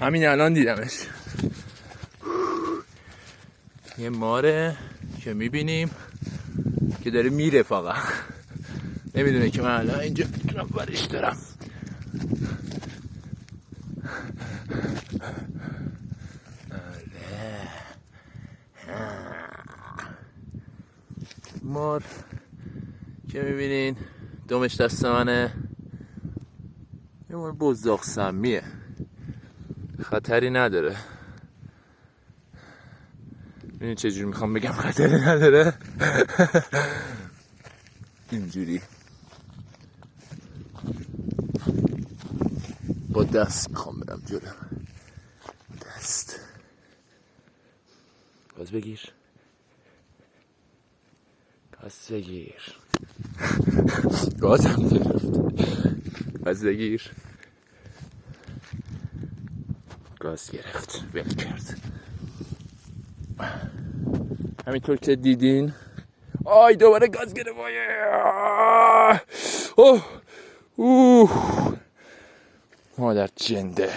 همین الان دیدمش. یه ماره که میبینیم که داره میره، فقط نمیدونه که من الان اینجا میتونم برش دارم. مار که میبینین دومش دست منه، یه مار بزداق سمیه، خطری نداره. ببینید چجوری میخوام بگم خطری نداره. اینجوری با دست میخوام برم جلو. دست گاز بگیر، گاز بگیر. گازم گرفت. گاز بگیر. گاز گرفت، ول کرد. همینطور که دیدین آی دوباره گاز گرفت. اوه مادر جنده.